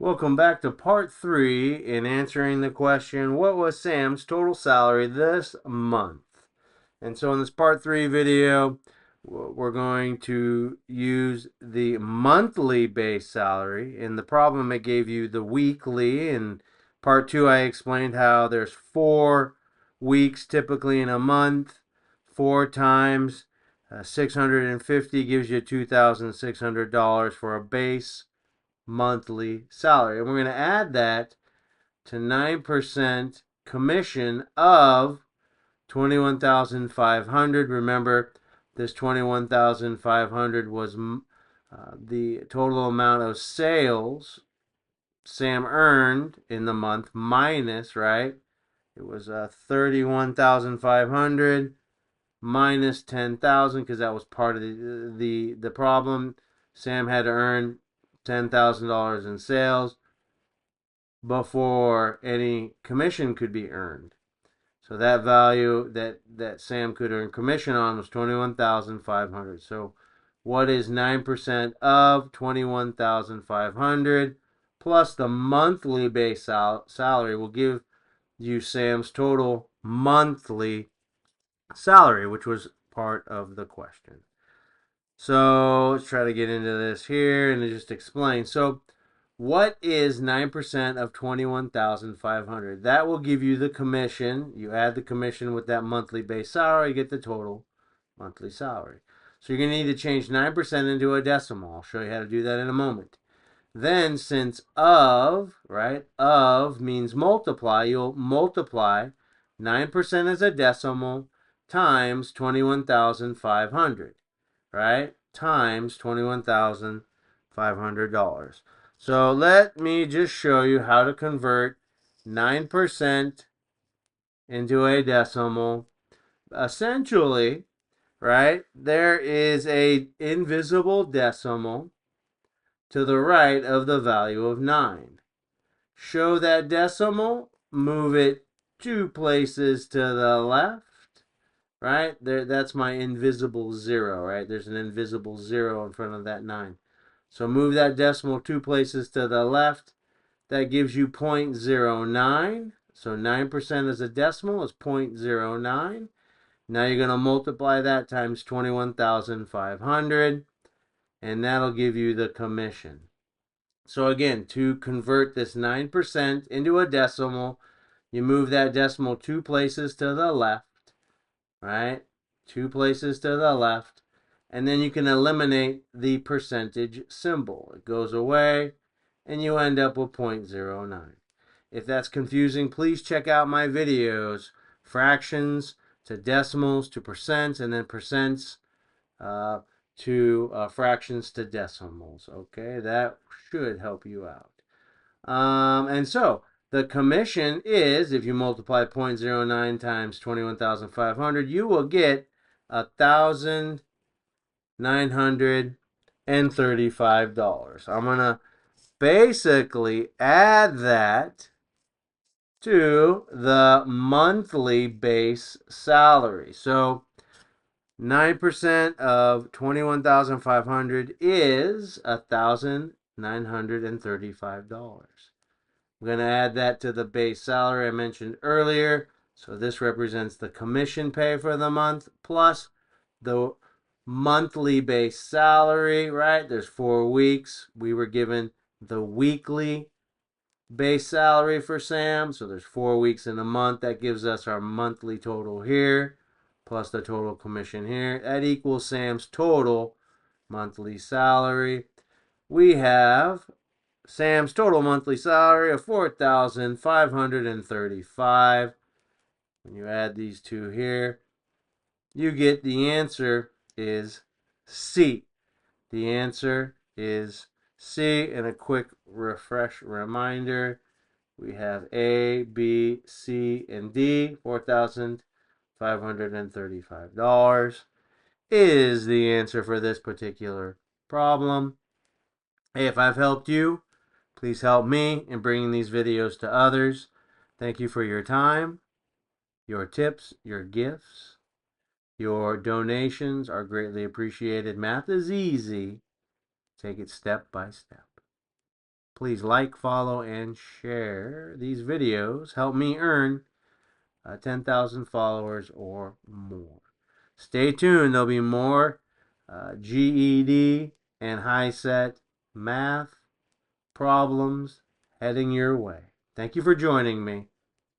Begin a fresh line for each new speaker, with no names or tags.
Welcome back to part 3 in answering the question, what was Sam's total salary this month? And so in this part 3 video, we're going to use the monthly base salary. In the problem, it gave you the weekly. In part 2, I explained how there's 4 weeks typically in a month. 4 times 650 gives you $2,600 for a base monthly salary. And we're going to add that to 9% commission of 21,500. Remember, this 21,500 was the total amount of sales Sam earned in the month minus, right? It was 31,500 minus 10,000 because that was part of the problem. Sam had to earn $10,000 in sales before any commission could be earned. So that value that Sam could earn commission on was 21,500. So what is 9% of 21,500 plus the monthly base salary will give you Sam's total monthly salary, which was part of the question. So let's try to get into this here and just explain. So what is 9% of 21,500? That will give you the commission. You add the commission with that monthly base salary, you get the total monthly salary. So you're going to need to change 9% into a decimal. I'll show you how to do that in a moment. Then since of, right, of means multiply, you'll multiply 9% as a decimal times 21,500. Right, times $21,500. So let me just show you how to convert 9% into a decimal. Essentially, right, there is a invisible decimal to the right of the value of 9. Show that decimal, move it 2 places to the left. Right? That's my invisible 0, right? There's an invisible 0 in front of that 9. So move that decimal 2 places to the left. That gives you 0.09. So 9% as a decimal is 0.09. Now you're going to multiply that times 21,500. And that'll give you the commission. So again, to convert this 9% into a decimal, you move that decimal 2 places to the left. Right? 2 places to the left. And then you can eliminate the percentage symbol. It goes away, and you end up with 0.09. If that's confusing, please check out my videos. Fractions to decimals to percents, and then percents to fractions to decimals. Okay, that should help you out. And so the commission is, if you multiply 0.09 times 21,500, you will get $1,935. I'm going to basically add that to the monthly base salary. So 9% of 21,500 is $1,935. I'm going to add that to the base salary I mentioned earlier. So this represents the commission pay for the month plus the monthly base salary, right? There's 4 weeks. We were given the weekly base salary for Sam. So there's 4 weeks in a month. That gives us our monthly total here plus the total commission here. That equals Sam's total monthly salary. We have Sam's total monthly salary of $4,535. When you add these two here, you get the answer is C. The answer is C. And a quick refresh reminder, we have A, B, C, and D. $4,535 is the answer for this particular problem. Hey, if I've helped you, please help me in bringing these videos to others. Thank you for your time, your tips, your gifts. Your donations are greatly appreciated. Math is easy. Take it step by step. Please like, follow, and share these videos. Help me earn 10,000 followers or more. Stay tuned. There'll be more GED and high-set math problems heading your way. Thank you for joining me.